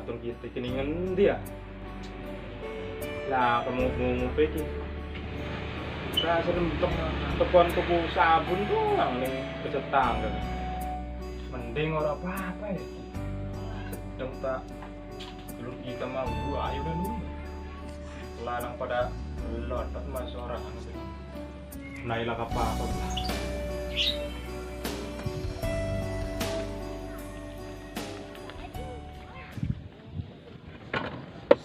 batur kita kini ngendi ya? Lah kamu ngupi iki. Rasa tekan tuku sabun tuh ning kesetang kan. Mending ora apa-apa ya. Sedang tak dulu kita mau ayo dan dulu. Larang pada lotot mas orang anu. Nailah apa-apa.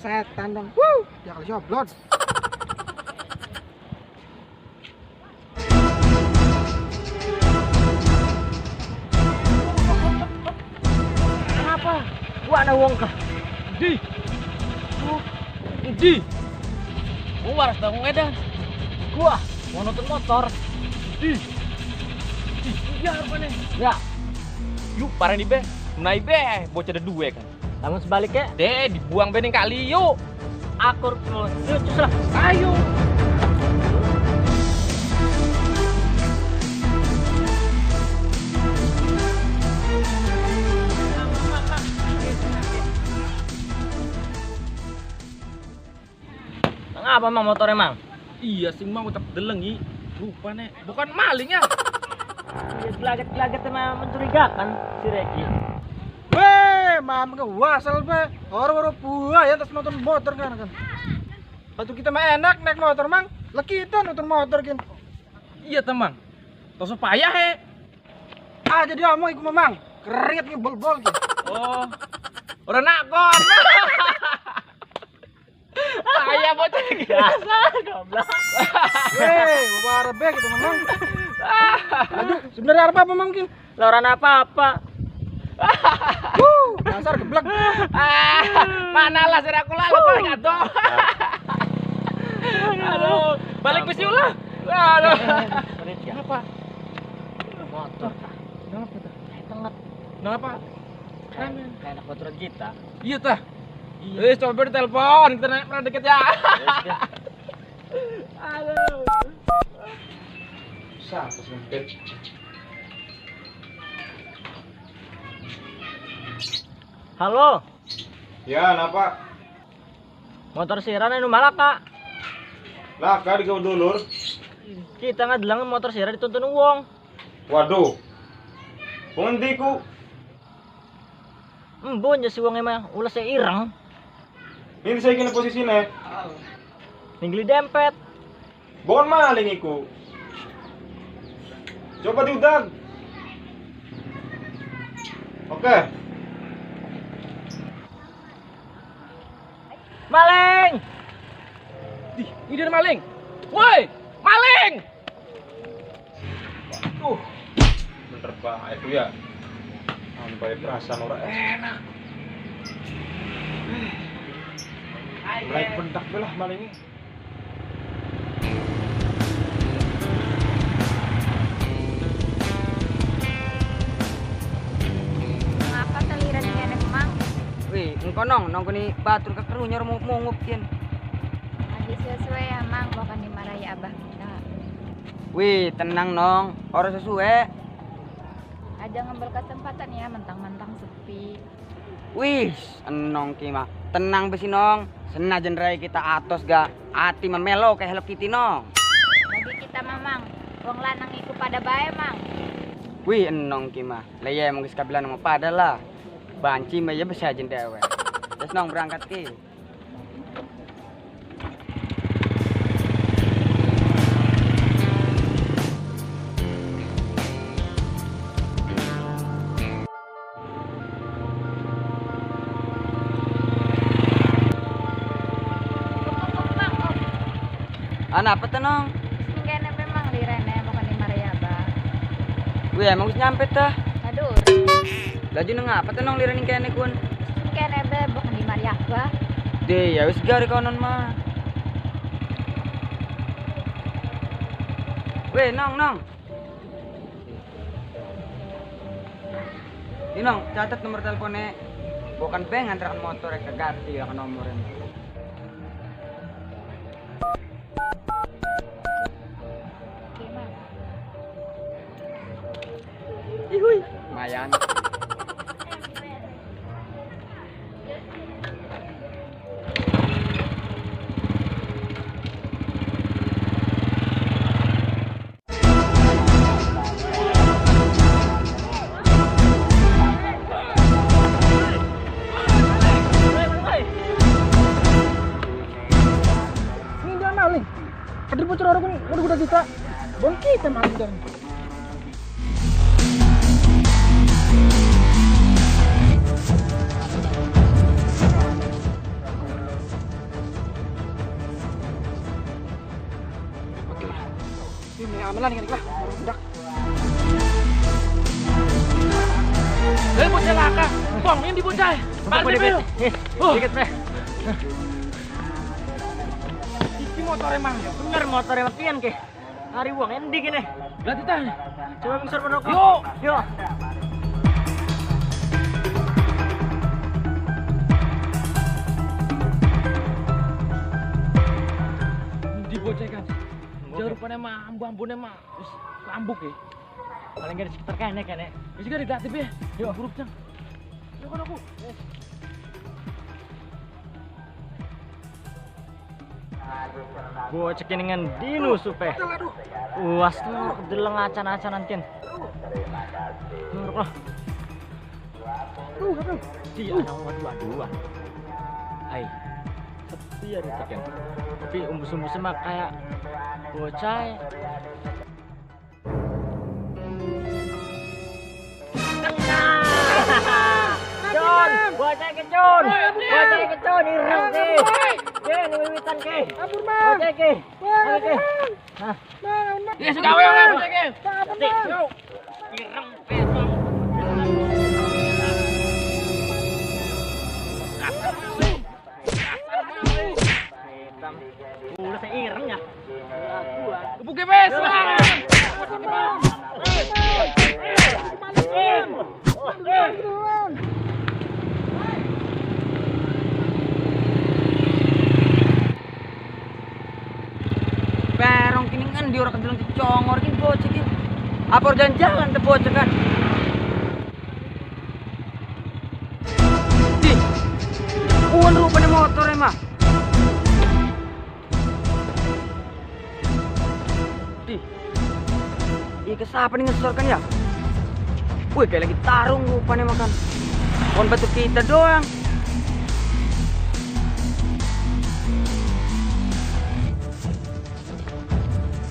Setan dong. Wuh, ya kali joblot. Kenapa? Gua ada wong kah? Di. Di. Gua waras tanggung edan. Gua mau nonton motor. Di. Iya rupanya. Ya. Yuk parah nih be. Naik be. Bocah ada dua kan. Namun sebaliknya, dibuang bening kali yuk. Akur terus. Yuk terus lah. Ayo. Apa mang motor emang? Iya sih mang ucap delengi. Lupa nih. Bukan maling ya. Iya gelagat-gelagat sama mencurigakan si Reki. Weh, mam ngewasal be. Orang-orang buah ya atas nonton motor kan. Waktu kita mah enak naik motor mang, lah kita nonton motor kan. Iya temang. Tos payah he. Ah jadi omong iku memang keringet ngebol-bol gitu. Oh. Orang nakon. Ayah bocah biasa, goblok. Weh, bawa be gitu memang. Aduh, sebenarnya apa mungkin? Loran apa-apa. Dasar geblek. Manalah siraku lalu balik atuh. Aduh, balik besi ulah. Aduh. Apa? Motor. Kenapa tuh? Tengah. Kenapa? Kayak anak motoran kita. Iya tah. Iya. Coba telepon, kita naik pernah deket ya. Aduh. Satu sempit. Halo, Ya, napa? motor siran anu malaka. Lah, ka di dulur. Kita ngadelang motor siran dituntun wong. Waduh. Pundi ku? Embun ya si wong emang ulah saya ireng. Ini saya kena posisine. Ninggli dempet. Bukan maling iku. Coba diudag. Oke. Maling! Ini ada maling. Woi, maling! Bener bah itu ya. Sampai perasaan orang enak. Mulai pendak belah malingnya. Ngapa taliran ini anak mang? Wih, engko nong kini batur kekeru nyor mungup kin. Lagi sesuai ya mang, bukan dimarahi abah kita. Wih, tenang nong, orang sesuai. Ada ngambil kesempatan ya, mentang-mentang sepi. Wih, enong ki mah. Tenang besi nong. Senajan rai kita atos ga ati memelo kayak Hello Kitty nong. Bagi kita mamang, wong lanang iku pada bae mang. Wih, enong ki mah. Laya emang geus kabilan mau pada lah. Banci mah ya bisa aja dewe. Terus nong berangkat ki. Anak apa tuh nong? Kene memang di rene bukan dimarahi abah. Wih, emang geus nyampe tah. Aduh, Laju nang apa tuh nong liraning kene kun? kene be bukan dimarahi abah. Deh, ya wis gari konon mah. Weh, nong. Ini nong, catat nomor teleponnya. Bukan bank antarkan motor ke ganti ya nomornya. Oke mang. Ihui, lumayan. Udah kita. Bon kita mati dan. Oke. Ini amalan kan lah. Udah. Dari bocah laka. Bang, ini bocah. Balik dulu. Dikit, Bre. Iki motor emang. Bener motor yang pian ke. Hari uang endi gini. Berarti tah. Coba besar penoko. Yuk. Yuk. Di bocah kan. Jauh rupanya mah ambu-ambune mah wis lambuk ya. Paling gak di sekitar kene. Wis juga dilatih ya. Yuk, buruk jang. Yuk kan aku. Bocah keningan dinu supe. Uas nur deleng acan-acanan kin. Nur lah. Di anak dua-dua. Hai. Sepi ya kan. Tapi umbus-umbusnya mah kayak bocah. John, bocah ke John. Bocah ke John ireng ke. Ke wiwitan ke. Ampun, Bang. Bocah ke. Ayo ke. Nah, Ya sudah we bocah ke. yuk. Ireng ke. Udah saya ireng ya. Gebuke wes. Perong kini kan di orang kedelang congor kini bocah kini. Apa jalan-jalan teh bocah kan? Di. Uan rupanya motor emang. Di. Ih kesapa nih ngesor kan ya? Wih kayak lagi tarung rupanya makan. Pohon batu kita doang.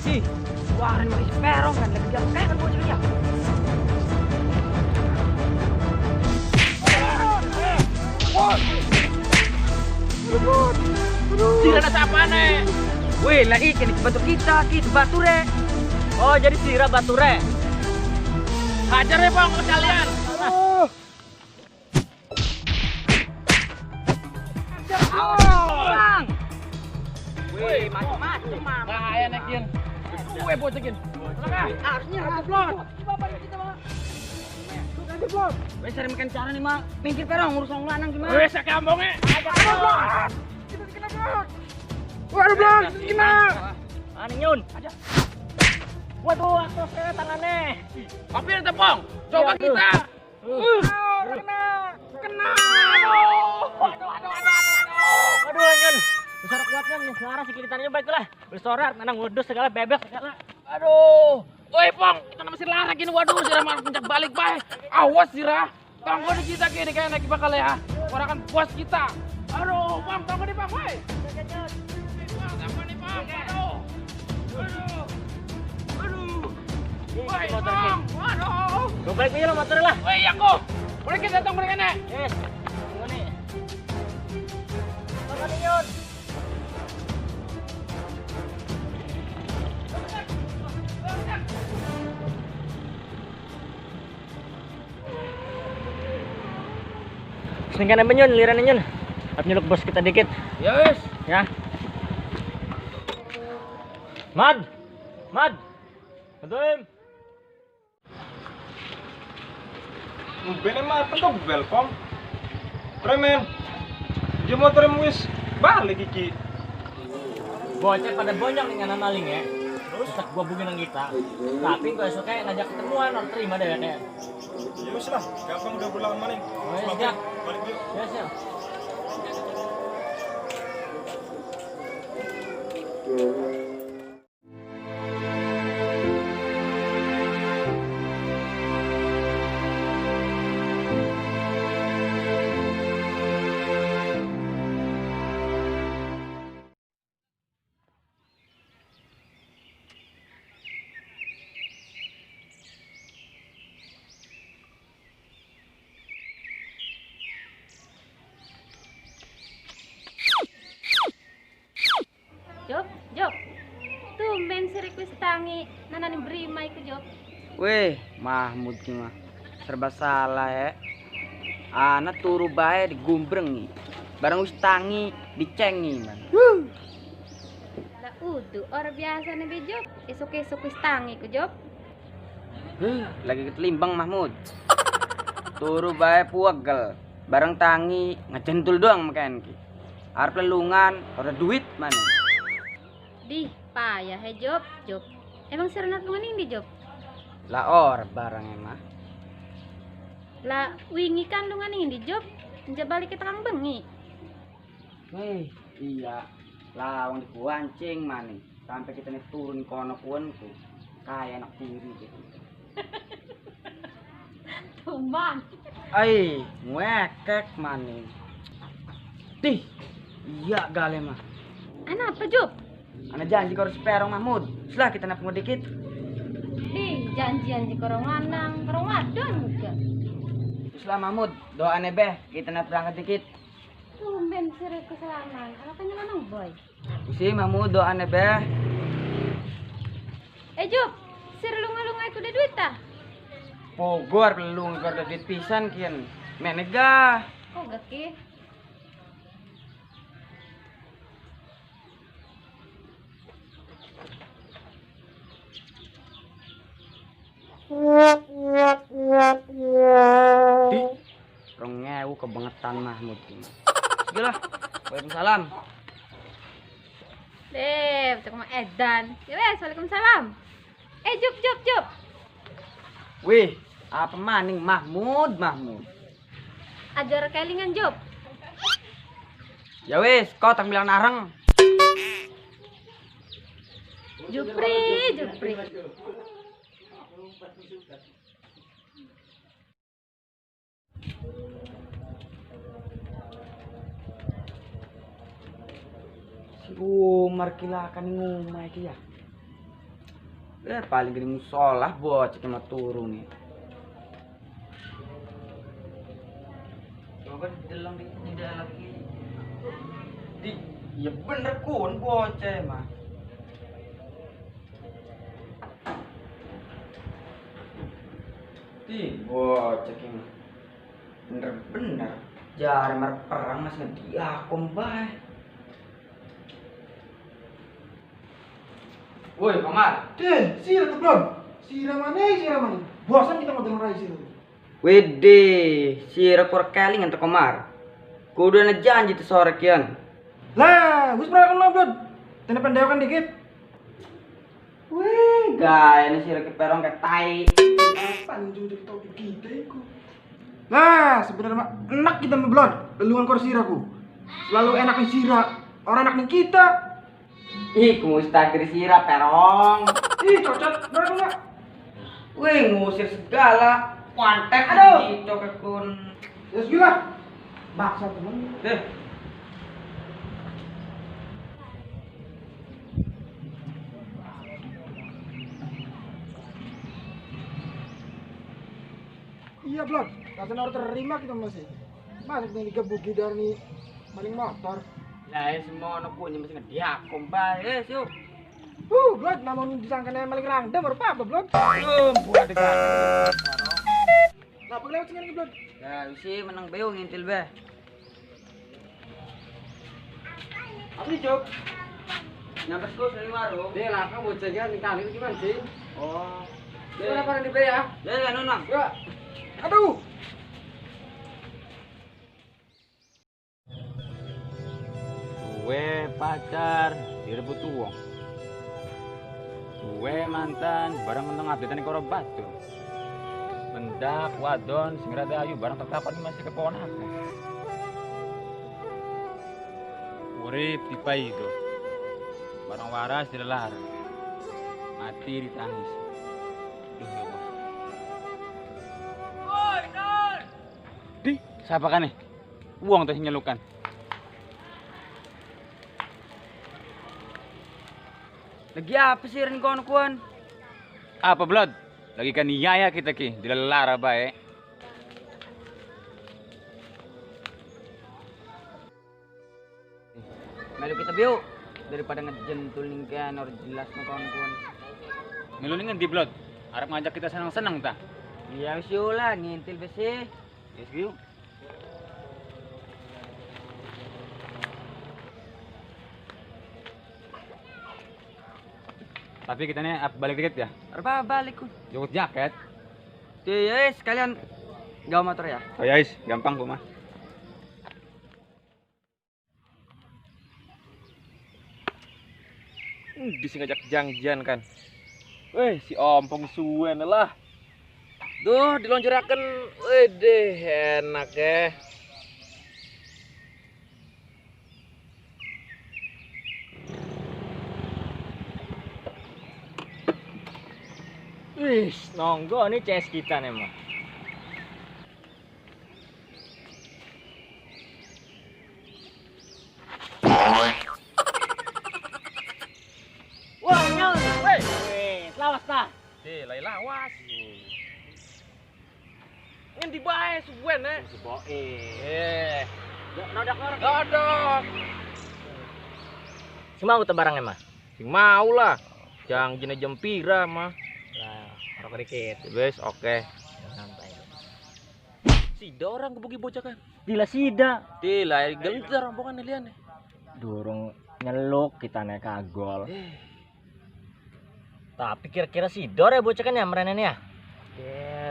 Ih, warin masih perong kan lagi jalan kan bocah ya. Sila na siapa nih? Wih, lagi kini batu kita bature. Oh, jadi sira bature. Hajar ya bang kalian. Bang. Wih, macam-macam, Mam. Bahaya nih kin. Gue bocekin. Harusnya blot. Wes sering makan cara nih, Mak. Minggir perong urus orang lanang gimana? Wes kampungnya. Waduh, Bang. Kena. Ani nyun. Waduh, atas tangannya. Tapi ada tepung. Coba kita. Kena. Aduh, nyun. Besar kuatnya nih, suara sekitarnya baik lah. Bersorak, nanang wedus segala bebek segala. Aduh. Woi, Pong, kita masih larang gini. Waduh, sirah malah pencak balik, baik. Awas, sirah. Tanggo di kita gini kayak naik bakal ya. Orang kan puas kita. Aduh, Pong, tanggo di Pong, baik. Tanggo di Pong, aduh. Aduh. Aduh. Woi, Pong, aduh. Gue balik aja lo motor lah. Woi, yang kok. Boleh kita datang boleh kene. Yes. Tunggu nih. Tunggu nih, nyun. Singkan apa nyun, liran nyun. Ap nyeluk bos kita dikit. Ya wes. Ya. Mad. Betul. Bene mah pentok belkom. Premen. Dia motor wis balik iki. Bocah pada bonyong nih nganan maling ya. Terus gua bugin nang kita. Tapi gua suka ngajak ketemuan, orang terima deh kayak. Ya wis lah, gampang udah pulang maning. Oh, iya, siap. Balik yuk. Ya siap. kuis tangi nanani berima iku Job. Weh, Mahmud ki mah serba salah ya. Anak turu bae digumbreng. Barang wis tangi dicengi man. Lah udu orang biasa nih Job. Esok-esok kuis tangi ku Job. Lagi ketelimbang Mahmud. Turu bae puegel. Barang tangi ngecentul doang makan ki. Arep lelungan, ora duit mana. Di payah he Job. Job. Emang serenat nguning di Job. Lah or barang emah. Lah wingi kan lu nguning di Job. Nja balik ke tengah bengi. Weh, iya. Lawang dikuancing maning. Sampai kita nih turun kono kuenku. Kayak anak tiri gitu. Tuman. Ai, ngekek maning. Tih, iya gale mah. Anak apa Job? Ana janji karo seperong Mahmud. Setelah kita napung dikit. Di janjian di korong lanang, korong wadon juga. Setelah Mahmud, doane beh kita nap berangkat dikit. Tumben sire kesalahan. Anaknya lanang boy. Isi Mahmud doane beh. Job, sire lunga-lunga iku ada duit tah? Pogor pelung karo duit pisan kian. Menegah. Kok gak ki? Di 2000 kebangetan Mahmud. Gila. Waalaikumsalam. Deh, cek sama Edan. Ya wes, waalaikumsalam. Job. Wih, apa maning Mahmud? Ajar kelingan Job. Ya wis, kau tak bilang nareng. Jupri. Si Umar kilakan ngumai iki ya. Paling gede musolah bocah cuma turu nih. Coba didelang di dalam lagi. Ya bener kun bocah mah. Bocah ini bener-bener jari mar perang mas ngediakom bae. Woi, Komar. Sira tuh belum. Sira mana? Bosan kita mau dengar sira. Wede, sira kur kelingan teu Komar. Kudu ana janji teu sore kian. Lah, wis pernah kenal belum? Tena pendewakan dikit. Wih, gaya sira ke perong kayak tai. Apa nih jujur topik kita iku? Lah, sebenarnya mah enak kita ngeblon, lelungan kor siraku. Selalu enak nih sira, orang enak nih kita. Ih, mustagir sira perong. Ih, cocok, bener enggak? Wih, ngusir segala. Kuantek Aduh. gitu kekun. Ya segila. Baksa temen. Deh. Iya, Blon. Rasanya orang terima kita masih. Masuk nih digebuki dari nih maling motor. Lah, semua anak punya masih ngediakom bae. Yuk. Blon, namun disangkanya maling rangda baru apa, Blon? Buat dekat. Ngapa lewat sini, Blon? Ya, sih menang beo ngintil be. Apa sih, Cok? Nyampe kos dari warung. Dia lah kamu bocahnya nikah ini gimana sih? Oh. Dia kenapa di ya? Ya, nonang. Ya. Aduh. Gue pacar direbut uang. Gue mantan barang mentang update karo batu. Mendak wadon sing rada ayu barang tetapan masih keponakan. Urip tipai itu. Barang waras dilarang. Mati ditangis. Duh ya Allah. Woi, Don. Di, siapa kan nih? Uang teh nyelukan. Lagi apa sih ren kawan-kawan? Apa blood? Lagi kan niaya kita ki, dilalara bae. Melu kita biu daripada ngejentul ning kan or jelas no kawan-kawan. Ngeluningan di blot. Arep ngajak kita senang-senang ta. Iya wis yo lah ngintil besi. Yes, yuk. Tapi kita nih balik dikit ya. Apa balik ku? Jukut jaket. Oke, ya sekalian gawa motor ya. Oh ya, gampang kok mah. Bisa ngajak janjian kan. Weh, si ompong suwen lah. Duh, dilonceraken. Deh, enak ya. Wih, nonggo nih CS kita nih mah. Wah, nyol. Wih, lawas ta. Lai lawas. Ngendi bae suwen Seboke. Nodok. Nodok. Si mau teu barangnya mah. Sing mau lah. Jang jena jam pira mah. Lah, rokok dikit. Wes, oke. Santai. Sida orang kebuki bocah kan. Dila sida. Lah gentar rombongan liane. Durung nyeluk kita nih kagol. Tapi kira-kira sidor ya bocah kan ya merenen ya?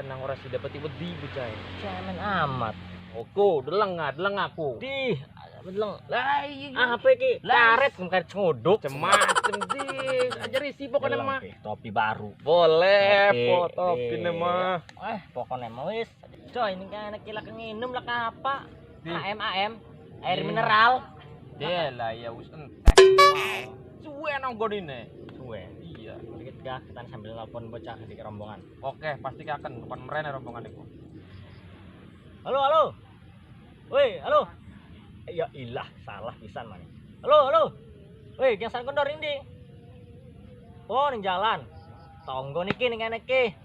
Nang ora sida peti wedi bocah. Cemen amat. Oku, deleng aku. Dih, deleng. Lah iya. Apa iki? Karet karet ngodok. Macem di. Aja risi pokoknya Deleng, mah. Pi. Topi baru. Boleh, Topi, foto pin mah. Pokoknya mah wis. Coy, ini kan anak kila nginum lah apa? Di. AM air mineral. Lah ya wis entek. Suwe nang godine. Suwe. Iya. Dikit gak kita sambil nelpon bocah di rombongan. Oke, pasti akan depan merene rombongan iku. Halo. Woi, halo. Ya ilah, salah pisan man. Halo. Woi, yang sang kondor ini. Oh, ning jalan. Tonggo niki ning kene iki.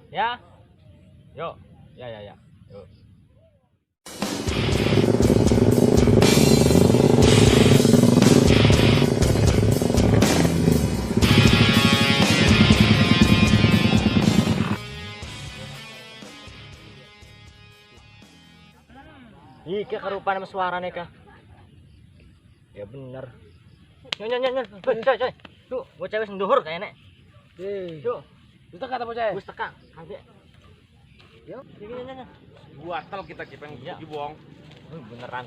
Ya. Yo. Ya. Yo. Ika kerupan sama suaranya kah? Ya bener. Nyon. Coy. Tuh, bocah wis nduhur kayaknya. Tuh. Itu kata bocah. Wis teka. Ambil. Yo, nyon. Buatal kita kipeng Iya. dibuang. Beneran.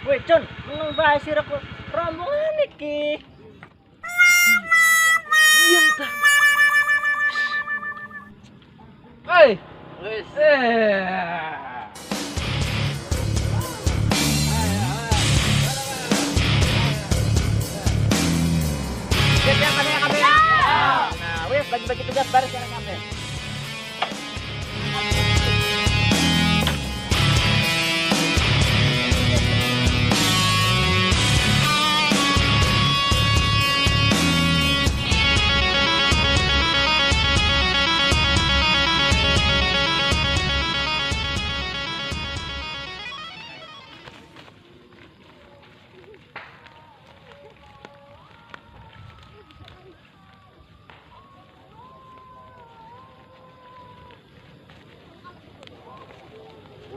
Woi, Con, menung bae sirep rombongan iki. Iya tah. Hei. Wes. Siap kabeh. Nah, wis bagi-bagi tugas baris yang kabeh.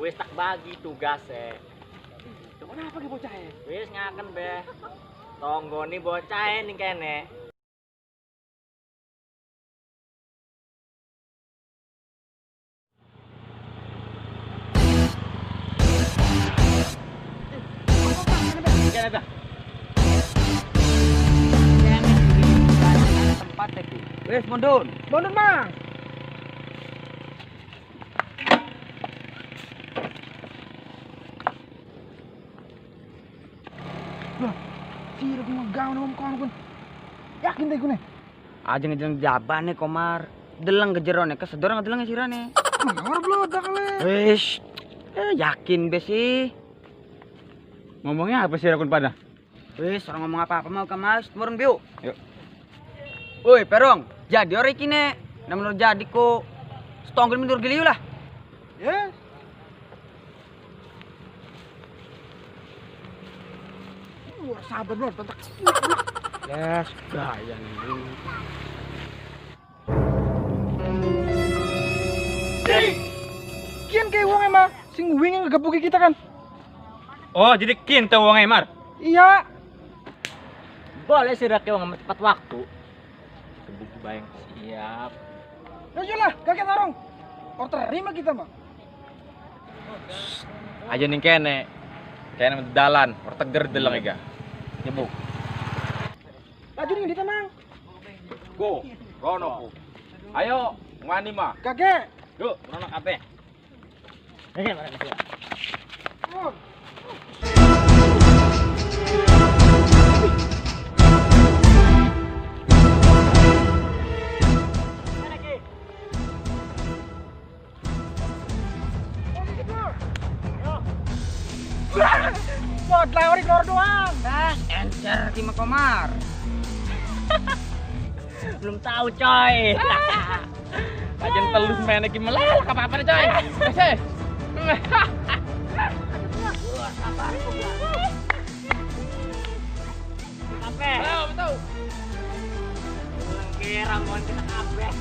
Wis tak bagi tugas Kenapa ki bocah ya? Wis ngaken be. Tonggone bocah ning kene. Kene dah. Tempat itu. Wes mundur. Mundur, Mang. Sirep megang nom kon pun. Yakin deh gue nih. Aja ngejeng jabane Komar. Deleng kejerone kesedor ngedeleng sirane. Nomor blodak le. Wes. Yakin be sih. Ngomongnya apa sih rakun pada? Wis, orang ngomong apa-apa mau ke Mas, turun biu. Yuk. Woi, Perong, jadi orang kini. Namun jadi ko setonggol mundur giliu lah. Ya. Sabar bro, bentar. Yes, gaya nih. Kian kayak uang emang, sing wing yang ngegebuki kita kan? Oh, jadi kin tuh uangnya Mar. Iya. Boleh sih Rake wong tepat waktu. Kebuki bayang siap. Ya lah, kakek tarung. Order terima kita mah. Aja nih kene. Kene dalan, orteger delang ega. Nyebuk. Laju nih kita mang. Go, rono. Ayo, ngani mah. Kakek. Yuk, rono kabeh. Oke, mana sih? Oh. Buat lari keluar doang. Das, encer Kima Komar. Belum tahu coy. Aja telus main iki melelak apa-apa nih coy. Wes. Kabeh. Ayo, betul. Kira mau kita kabeh.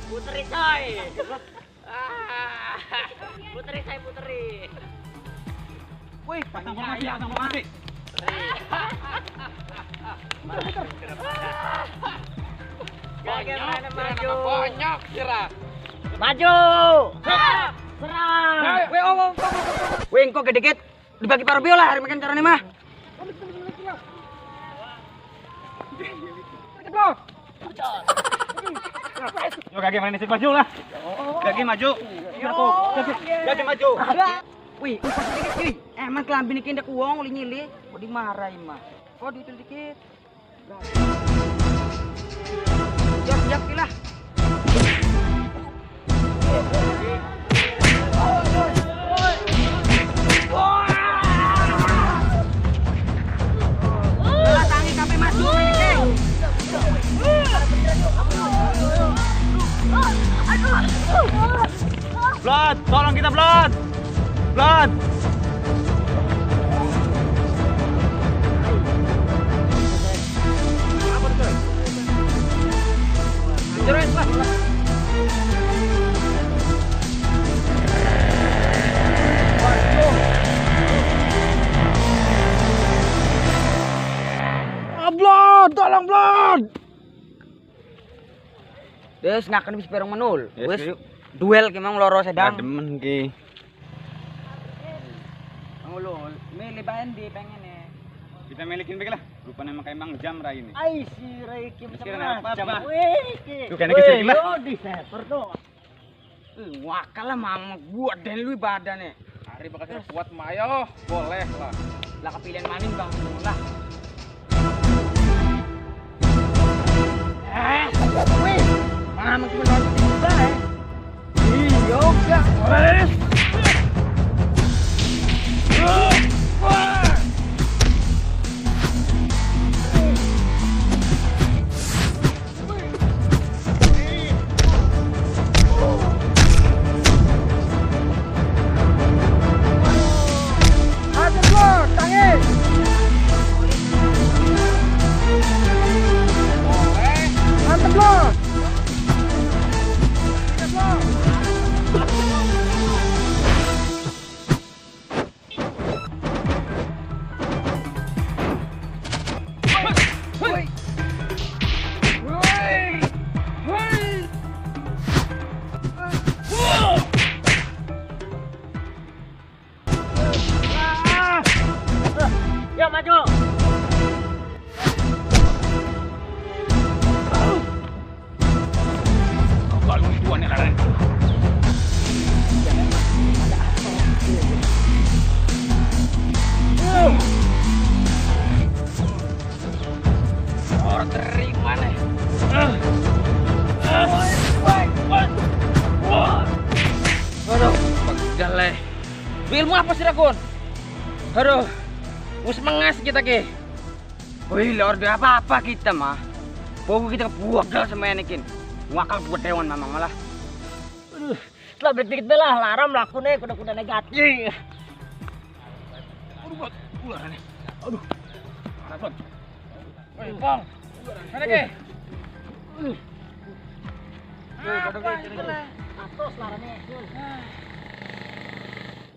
Putri coy. Putri saya putri. Wih, panjang sama mati. Bagaimana maju? Banyak kira. Maju. Serang. Wih, wih, kok gede-gede dibagi paro bio lah, hari makan caranya mah. Yo kakek main sih maju lah. Kakek maju. Kakek maju. Wih, pas dikit cuy. Emang kelambi ini kindak uang, uli nyili. Kok dimarahin mah? Kok diutul dikit? Siap lah. Tangi sampai maju ini. Blood, tolong kita Blood. Blood. Blood, tolong Blood. Des ngakan bisa perong menul. Yes, Wes yuk. duel ki mang loro sedang. Demen ki. Ngulul, milih bandi pengen ya. Kita milikin baik lah. Rupanya makai mang jam rai ini. Ai si Reiki Kira apa-apa. Wih, Tuh, kayaknya kecil lah. Yo di seper tuh. Wakal lah mama gua dan lu badannya. Hari bakal kuat mayo, boleh lah. Lah kepilihan maning bang lah. Wih, mama cuma nonton tiba yoga. Wes. Ada Blood, tangi. Mantap Blood. Yo maju. Kalau tuan yang keren. Orang terima nih. Aduh, pegal ilmu apa sih Rakun? Aduh, wis mengas kita ke. Wih, lor ada apa-apa kita mah. Pokok kita buagal sama enekin. Wakal buat dewan mamang malah. Aduh, setelah dikit belah laram lakunya kuda-kuda negatif. Aduh, buat ular nih. Aduh. Rakun. Woi, Pong. Mana ke? Apa itu lah? Atos larangnya.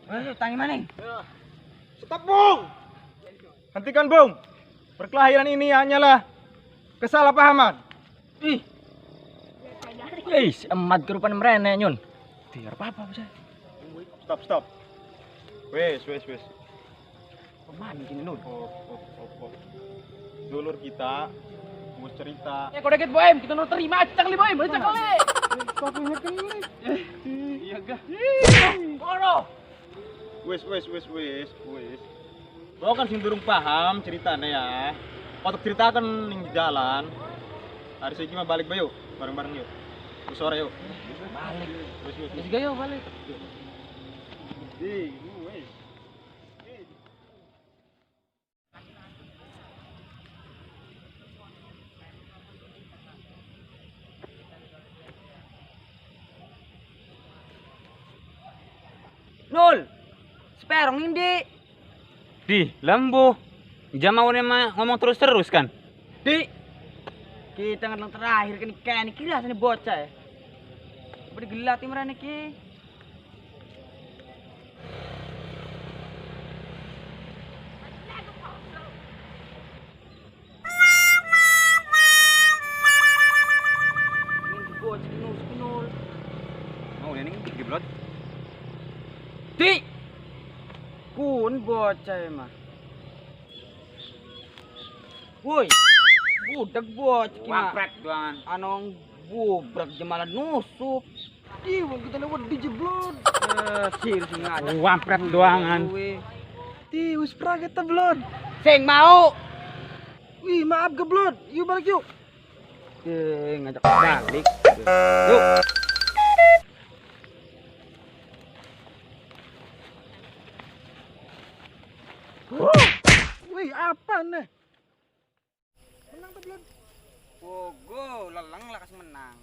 Wah, tangi maning. Stop, Bung! Hentikan, Bung! Perkelahian ini hanyalah kesalahpahaman. Ih, Si emat kerupan merene nyun. tiar apa bisa? Stop. Wes. Pemain gini nun. Op. Dulur kita mau cerita. Kau deket boem, kita nu terima aja kali boem, boleh kali. Iya gak? Kono. Wes. Kau kan sing durung paham ceritanya ya. Untuk ceritakan ning jalan. Hari segi mah balik bayo, bareng-bareng yuk. Terus sore yuk. Balik. Wes. Wis gayo balik. Wes. Nul. Sperong ini. Di, lembu. Jangan mau ngomong terus kan? Di. Kita ngadang terakhir kan ikan kira sini bocah ya. Beri gelati mereka ki. Ini bocah kinul. Mau ini geblot. Di. Kun bocah emang. Woi. Budak bocah ki mah. Wampret doangan. Anong bubrak jemalan nusuk. Ih, wong kita lewat di jeblon. Sir sing ngajak. Wampret doangan. Ti, wis pra kita belon. Sing mau. Wih, maaf geblon. Yuk balik yuk. Ngajak balik. Yuk. Wih, apa nih? Menang tuh belon. Pogo, lelang lakas menang.